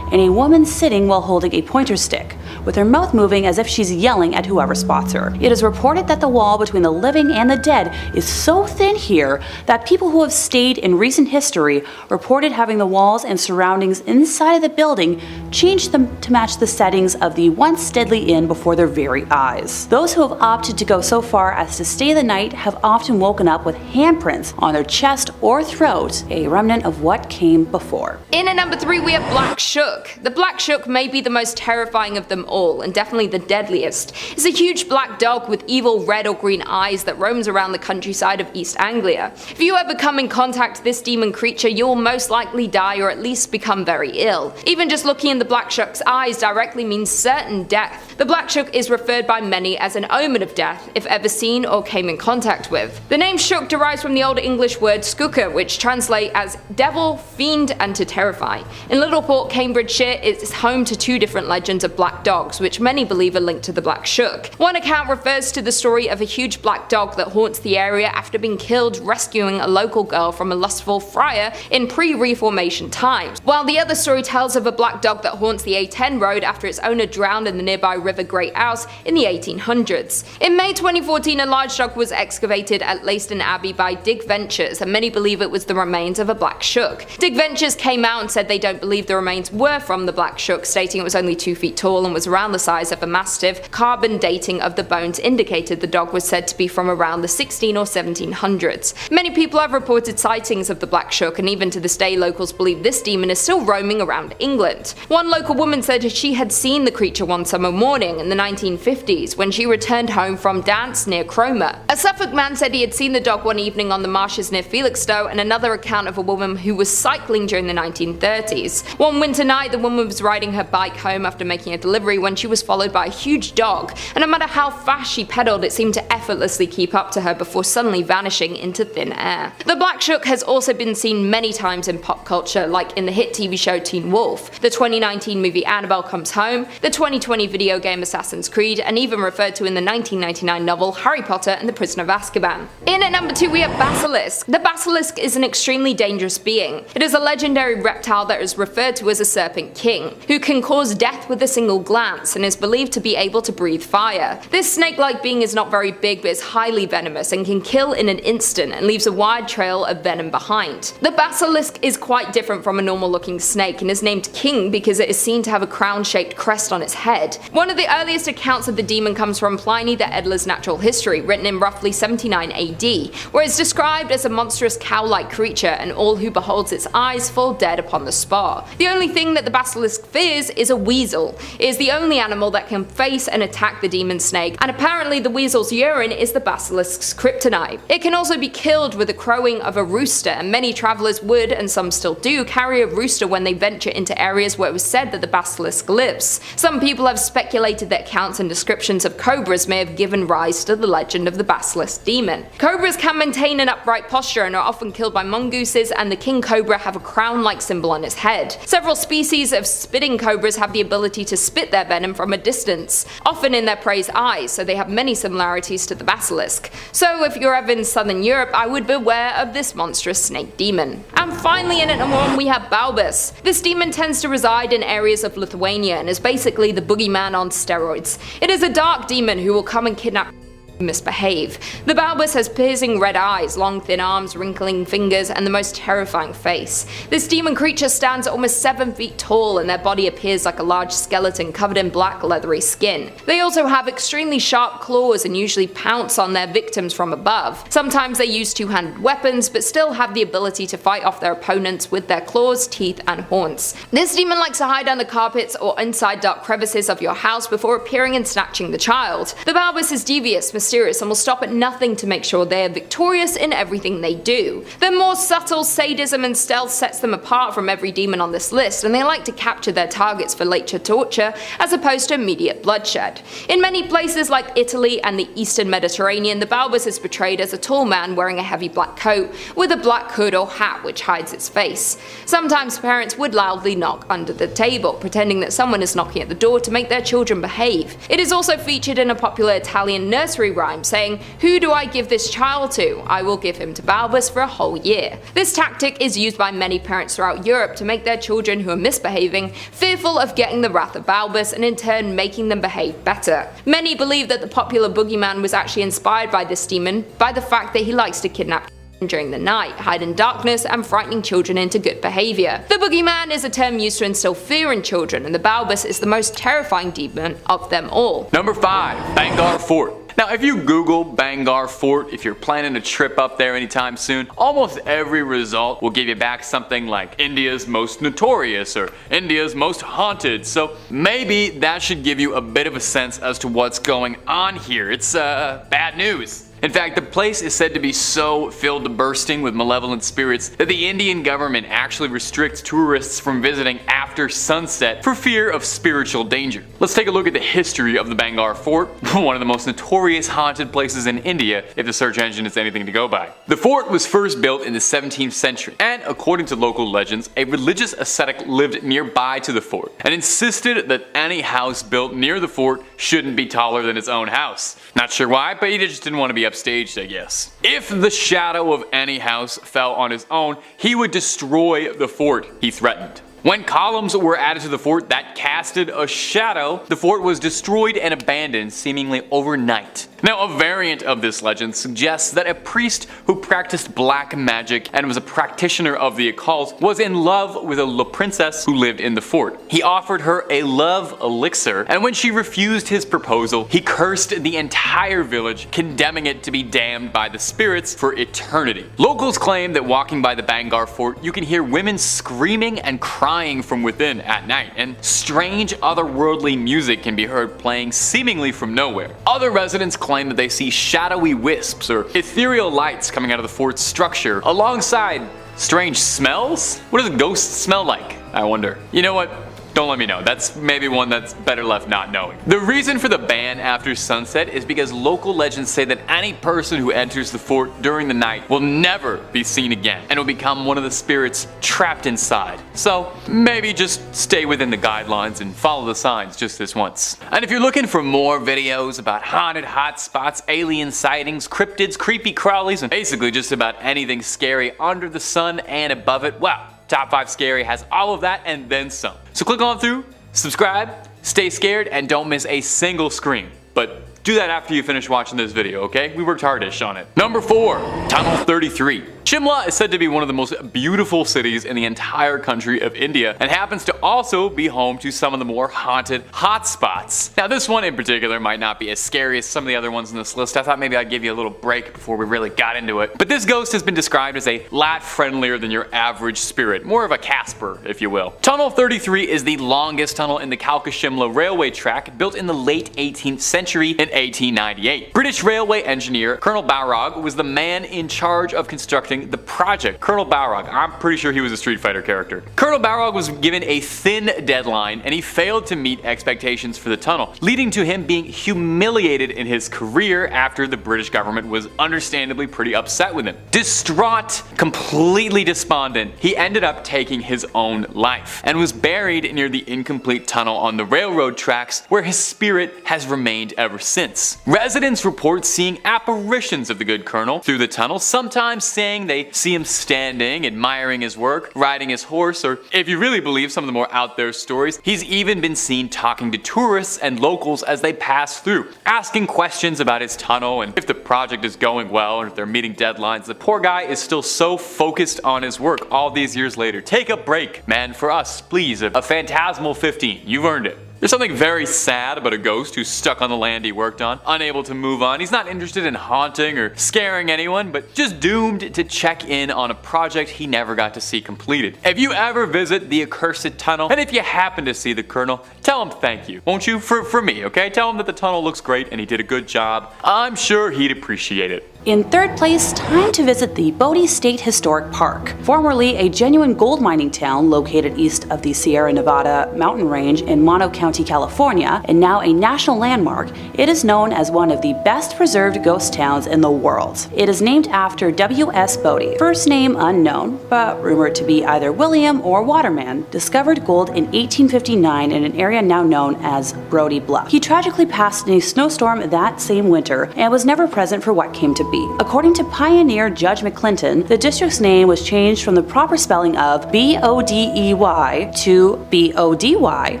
and a woman sitting while holding a pointer stick, with her mouth moving as if she's yelling at whoever spots her. It is reported that the wall between the living and the dead is so thin here that people who have stayed in recent history reported having the walls and surroundings inside of the building changed them to match the settings of the once deadly inn before their very eyes. Those who have opted to go so far as to stay the night have often woken up with with handprints on their chest or throat, a remnant of what came before. In at number 3 we have Black Shook. The Black Shook may be the most terrifying of them all, and definitely the deadliest. It's a huge black dog with evil red or green eyes that roams around the countryside of East Anglia. If you ever come in contact with this demon creature, you'll most likely die or at least become very ill. Even just looking in the Black Shook's eyes directly means certain death. The Black Shook is referred by many as an omen of death if ever seen or came in contact with. The name Shook derives from the Old English word skooka, which translates as devil, fiend, and to terrify. In Littleport, Cambridgeshire, it's home to 2 different legends of black dogs, which many believe are linked to the Black Shook. One account refers to the story of a huge black dog that haunts the area after being killed rescuing a local girl from a lustful friar in pre-Reformation times, while the other story tells of a black dog that haunts the A10 road after its owner drowned in the nearby River Great Ouse in the 1800s. In May 2014, a large dog was excavated at Leiston Abbey by Dig Ventures, and many believe it was the remains of a Black Shook. Dig Ventures came out and said they don't believe the remains were from the Black Shook, stating it was only 2 feet tall and was around the size of a mastiff. Carbon dating of the bones indicated the dog was said to be from around the 16 or 1700s. Many people have reported sightings of the Black Shook, and even to this day locals believe this demon is still roaming around England. One local woman said she had seen the creature one summer morning in the 1950s when she returned home from dance near Cromer. A Suffolk man said he had seen the dog one evening on the marshes near Felixstowe, and another account of a woman who was cycling during the 1930s. One winter night, the woman was riding her bike home after making a delivery when she was followed by a huge dog, and no matter how fast she pedaled, it seemed to effortlessly keep up to her before suddenly vanishing into thin air. The Black Shook has also been seen many times in pop culture, like in the hit TV show Teen Wolf, the 2019 movie Annabelle Comes Home, the 2020 video game Assassin's Creed, and even referred to in the 1999 novel Harry Potter and the Prisoner of Azkaban. In at number 2 we have Basilisk. The Basilisk is an extremely dangerous being. It is a legendary reptile that is referred to as a serpent king, who can cause death with a single glance and is believed to be able to breathe fire. This snake-like being is not very big but is highly venomous and can kill in an instant and leaves a wide trail of venom behind. The Basilisk is quite different from a normal looking snake and is named King because it is seen to have a crown-shaped crest on its head. One of the earliest accounts of the demon comes from Pliny the Elder's Natural History, written in roughly 79 AD, where it's described as a monstrous cow-like creature and all who beholds its eyes fall dead upon the spot. The only thing that the Basilisk fears is a weasel. It is the only animal that can face and attack the demon snake, and apparently the weasel's urine is the Basilisk's kryptonite. It can also be killed with the crowing of a rooster, and many travelers would, and some still do, carry a rooster when they venture into areas where it was said that the Basilisk lives. Some people have speculated that accounts and descriptions of cobras may have given rise to the legend of the Basilisk demon. Cobras can maintain an upright posture and are often killed by mongooses, and the king cobra have a crown-like symbol on its head. Several species of spitting cobras have the ability to spit their venom from a distance, often in their prey's eyes, so they have many similarities to the Basilisk. So if you're ever in southern Europe, I would beware of this monstrous snake demon. And finally, in at number 1 we have Balbus. This demon tends to reside in areas of Lithuania and is basically the boogeyman on steroids. It is a dark demon who will come and kidnap misbehave. The Balbus has piercing red eyes, long thin arms, wrinkling fingers, and the most terrifying face. This demon creature stands almost 7 feet tall, and their body appears like a large skeleton covered in black leathery skin. They also have extremely sharp claws and usually pounce on their victims from above. Sometimes they use two-handed weapons, but still have the ability to fight off their opponents with their claws, teeth, and horns. This demon likes to hide under carpets or inside dark crevices of your house before appearing and snatching the child. The Balbus is devious, mysterious, and will stop at nothing to make sure they are victorious in everything they do. Their more subtle sadism and stealth sets them apart from every demon on this list, and they like to capture their targets for later torture as opposed to immediate bloodshed. In many places like Italy and the Eastern Mediterranean, the Balbus is portrayed as a tall man wearing a heavy black coat with a black hood or hat which hides its face. Sometimes parents would loudly knock under the table, pretending that someone is knocking at the door to make their children behave. It is also featured in a popular Italian nursery rhyme saying, "Who do I give this child to? I will give him to Balbus for a whole year." This tactic is used by many parents throughout Europe to make their children who are misbehaving fearful of getting the wrath of Balbus, and in turn making them behave better. Many believe that the popular boogeyman was actually inspired by this demon by the fact that he likes to kidnap during the night, hide in darkness, and frightening children into good behavior. The boogeyman is a term used to instill fear in children, and the Balbus is the most terrifying demon of them all. Number 5. Bangar Fort. Now, if you Google Bangar Fort, if you're planning a trip up there anytime soon, almost every result will give you back something like India's most notorious or India's most haunted, so maybe that should give you a bit of a sense as to what's going on here. It's bad news. In fact, the place is said to be so filled to bursting with malevolent spirits that the Indian government actually restricts tourists from visiting after sunset for fear of spiritual danger. Let's take a look at the history of the Bangar Fort, one of the most notorious haunted places in India if the search engine is anything to go by. The fort was first built in the 17th century, and according to local legends, a religious ascetic lived nearby to the fort and insisted that any house built near the fort shouldn't be taller than his own house. Not sure why, but he just didn't want to be upstaged, I guess. If the shadow of any house fell on his own, he would destroy the fort, he threatened. When columns were added to the fort that casted a shadow, the fort was destroyed and abandoned seemingly overnight. Now, a variant of this legend suggests that a priest who practiced black magic and was a practitioner of the occult was in love with a princess who lived in the fort. He offered her a love elixir, and when she refused his proposal, he cursed the entire village, condemning it to be damned by the spirits for eternity. Locals claim that walking by the Bangar Fort, you can hear women screaming and crying from within at night, and strange otherworldly music can be heard playing seemingly from nowhere. Other residents claim that they see shadowy wisps or ethereal lights coming out of the fort's structure, alongside strange smells? What does a ghost smell like, I wonder? You know what? Don't let me know. That's maybe one that's better left not knowing. The reason for the ban after sunset is because local legends say that any person who enters the fort during the night will never be seen again and will become one of the spirits trapped inside. So maybe just stay within the guidelines and follow the signs just this once. And if you're looking for more videos about haunted hotspots, alien sightings, cryptids, creepy crawlies, and basically just about anything scary under the sun and above it, well, Top 5 Scary has all of that and then some. So click on through, subscribe, stay scared, and don't miss a single scream. But do that after you finish watching this video, okay? We worked hardish on it. Number 4, Tunnel 33. Shimla is said to be one of the most beautiful cities in the entire country of India and happens to also be home to some of the more haunted hotspots. Now, this one in particular might not be as scary as some of the other ones in this list. I thought maybe I'd give you a little break before we really got into it. But this ghost has been described as a lot friendlier than your average spirit, more of a Casper, if you will. Tunnel 33 is the longest tunnel in the Kalka-Shimla railway track, built in the late 18th century in 1898. British railway engineer Colonel Balrog was the man in charge of constructing the project. Colonel Balrog, I'm pretty sure he was a Street Fighter character. Colonel Balrog was given a thin deadline and he failed to meet expectations for the tunnel, leading to him being humiliated in his career after the British government was understandably pretty upset with him. Distraught, completely despondent, he ended up taking his own life and was buried near the incomplete tunnel on the railroad tracks, where his spirit has remained ever since. Residents report seeing apparitions of the good colonel through the tunnel, sometimes saying they see him standing, admiring his work, riding his horse, or if you really believe some of the more out there stories, he's even been seen talking to tourists and locals as they pass through, asking questions about his tunnel and if the project is going well and if they're meeting deadlines. The poor guy is still so focused on his work all these years later. Take a break, man, for us, please. A phantasmal 15. You've earned it. There's something very sad about a ghost who's stuck on the land he worked on, unable to move on. He's not interested in haunting or scaring anyone, but just doomed to check in on a project he never got to see completed. If you ever visit the accursed tunnel, and if you happen to see the colonel, tell him thank you, won't you? For me, okay? Tell him that the tunnel looks great and he did a good job. I'm sure he'd appreciate it. In third place, time to visit the Oate State Historic Park. Formerly a genuine gold mining town located east of the Sierra Nevada mountain range in Mono County, California, and now a national landmark, it is known as one of the best preserved ghost towns in the world. It is named after W.S. Oate, first name unknown, but rumored to be either William or Waterman, discovered gold in 1859 in an area now known as Brody Bluff. He tragically passed in a snowstorm that same winter and was never present for what came to be. According to pioneer Judge McClinton, the district's name was changed from the proper spelling of B-O-D-E-Y to B-O-D-Y,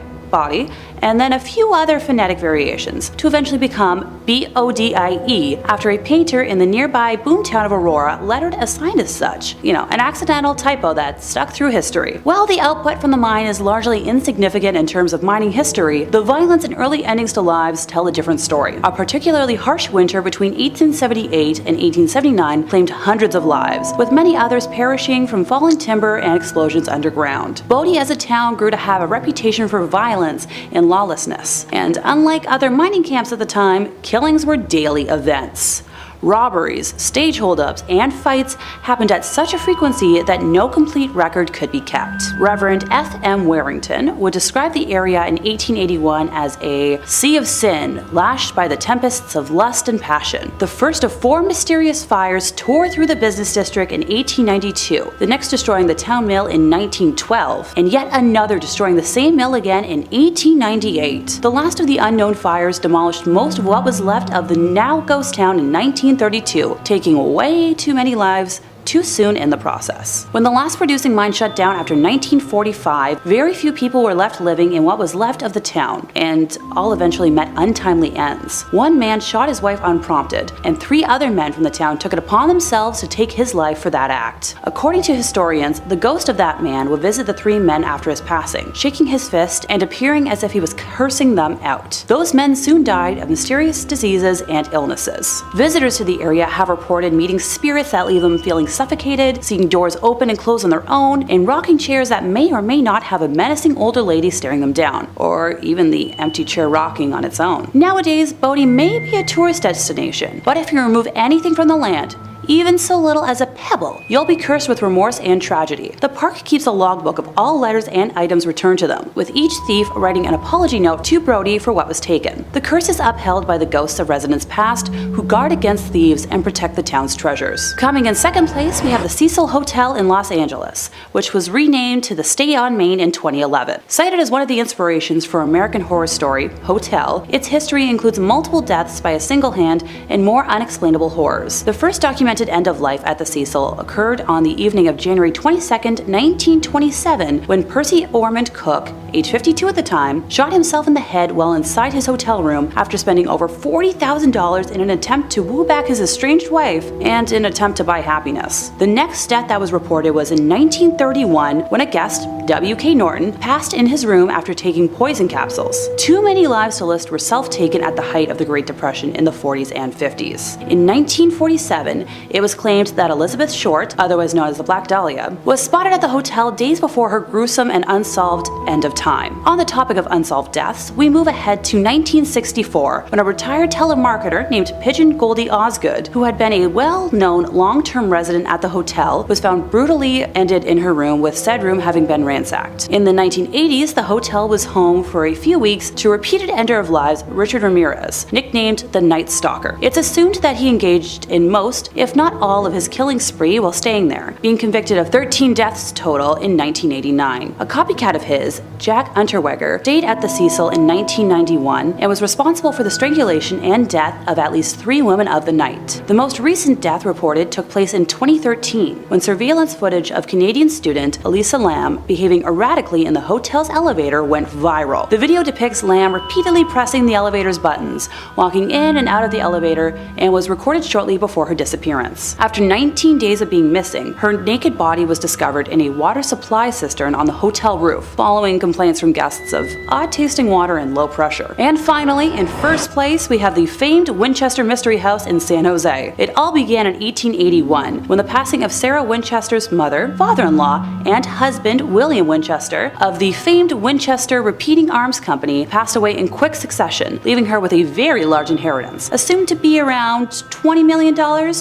body, and then a few other phonetic variations, to eventually become Bodie after a painter in the nearby boomtown of Aurora lettered a sign as such. An accidental typo that stuck through history. While the output from the mine is largely insignificant in terms of mining history, the violence and early endings to lives tell a different story. A particularly harsh winter between 1878 and 1879 claimed hundreds of lives, with many others perishing from fallen timber and explosions underground. Bodie as a town grew to have a reputation for violence and lawlessness, and unlike other mining camps at the time, killings were daily events. Robberies, stage holdups, and fights happened at such a frequency that no complete record could be kept. Reverend F.M. Warrington would describe the area in 1881 as a sea of sin lashed by the tempests of lust and passion. The first of 4 mysterious fires tore through the business district in 1892, the next destroying the town mill in 1912, and yet another destroying the same mill again in 1898. The last of the unknown fires demolished most of what was left of the now ghost town in 1932, taking way too many lives too soon in the process. When the last producing mine shut down after 1945, very few people were left living in what was left of the town, and all eventually met untimely ends. One man shot his wife unprompted, and 3 other men from the town took it upon themselves to take his life for that act. According to historians, the ghost of that man would visit the 3 men after his passing, shaking his fist and appearing as if he was cursing them out. Those men soon died of mysterious diseases and illnesses. Visitors to the area have reported meeting spirits that leave them feeling suffocated, seeing doors open and close on their own, and rocking chairs that may or may not have a menacing older lady staring them down, or even the empty chair rocking on its own. Nowadays, Bodie may be a tourist destination, but if you remove anything from the land, even so little as a pebble, you'll be cursed with remorse and tragedy. The park keeps a logbook of all letters and items returned to them, with each thief writing an apology note to Brody for what was taken. The curse is upheld by the ghosts of residents past who guard against thieves and protect the town's treasures. Coming in second place, we have the Cecil Hotel in Los Angeles, which was renamed to the Stay on Main in 2011. Cited as one of the inspirations for American Horror Story, Hotel, its history includes multiple deaths by a single hand and more unexplainable horrors. The first documented end of life at the Cecil occurred on the evening of January 22, 1927, when Percy Ormond Cook, age 52 at the time, shot himself in the head while inside his hotel room after spending over $40,000 in an attempt to woo back his estranged wife and an attempt to buy happiness. The next death that was reported was in 1931 when a guest, W.K. Norton, passed in his room after taking poison capsules. Too many lives to list were self-taken at the height of the Great Depression in the 40s and 50s. In 1947, it was claimed that Elizabeth Short, otherwise known as the Black Dahlia, was spotted at the hotel days before her gruesome and unsolved end of time. On the topic of unsolved deaths, we move ahead to 1964, when a retired telemarketer named Pigeon Goldie Osgood, who had been a well-known long-term resident at the hotel, was found brutally ended in her room, with said room having been ransacked. In the 1980s, the hotel was home for a few weeks to repeated ender of lives Richard Ramirez, nicknamed the Night Stalker. It's assumed that he engaged in most, if not all, of his killing spree while staying there, being convicted of 13 deaths total in 1989. A copycat of his, Jack Unterweger, stayed at the Cecil in 1991 and was responsible for the strangulation and death of at least 3 women of the night. The most recent death reported took place in 2013, when surveillance footage of Canadian student Elisa Lam behaving erratically in the hotel's elevator went viral. The video depicts Lam repeatedly pressing the elevator's buttons, walking in and out of the elevator, and was recorded shortly before her disappearance. After 19 days of being missing, her naked body was discovered in a water supply cistern on the hotel roof, following complaints from guests of odd-tasting water and low pressure. And finally, in first place, we have the famed Winchester Mystery House in San Jose. It all began in 1881, when the passing of Sarah Winchester's mother, father-in-law, and husband, William Winchester, of the famed Winchester Repeating Arms Company, passed away in quick succession, leaving her with a very large inheritance, assumed to be around $20 million,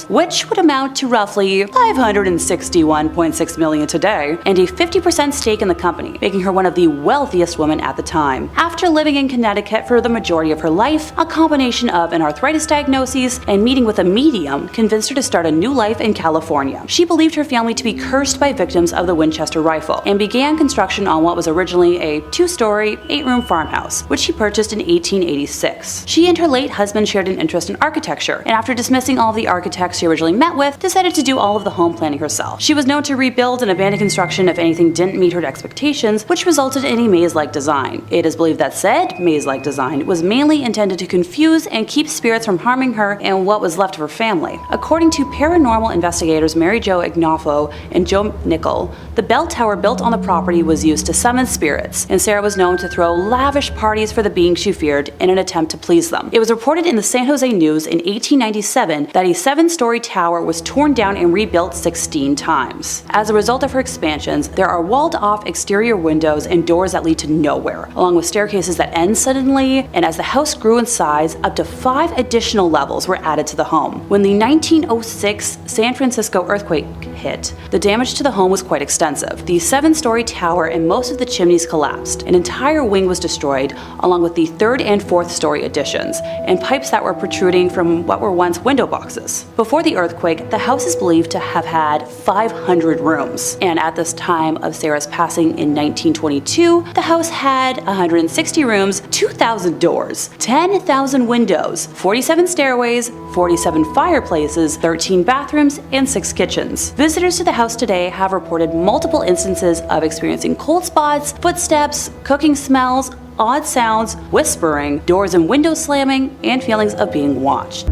which would amount to roughly $561.6 million today, and a 50% stake in the company, making her one of the wealthiest women at the time. After living in Connecticut for the majority of her life, a combination of an arthritis diagnosis and meeting with a medium convinced her to start a new life in California. She believed her family to be cursed by victims of the Winchester rifle, and began construction on what was originally a 2-story, 8-room farmhouse, which she purchased in 1886. She and her late husband shared an interest in architecture, and after dismissing all of the architects she originally met with, decided to do all of the home planning herself. She was known to rebuild and abandon construction if anything didn't meet her expectations, which resulted in a maze-like design. It is believed that said maze-like design was mainly intended to confuse and keep spirits from harming her and what was left of her family. According to paranormal investigators Mary Jo Ignafo and Joe Nickel, the bell tower built on the property was used to summon spirits, and Sarah was known to throw lavish parties for the beings she feared in an attempt to please them. It was reported in the San Jose News in 1897 that a 7-story tower was torn down and rebuilt 16 times. As a result of her expansions, there are walled-off exterior windows and doors that lead to nowhere, along with staircases that end suddenly, and as the house grew in size, up to 5 additional levels were added to the home. When the 1906 San Francisco earthquake hit, the damage to the home was quite extensive. The 7-story tower and most of the chimneys collapsed. An entire wing was destroyed, along with the 3rd and 4th story additions, and pipes that were protruding from what were once window boxes. Before the earthquake, the house is believed to have had 500 rooms, and at this time of Sarah's passing in 1922, the house had 160 rooms, 2,000 doors, 10,000 windows, 47 stairways, 47 fireplaces, 13 bathrooms, and 6 kitchens. Visitors to the house today have reported multiple instances of experiencing cold spots, footsteps, cooking smells, odd sounds, whispering, doors and windows slamming, and feelings of being watched.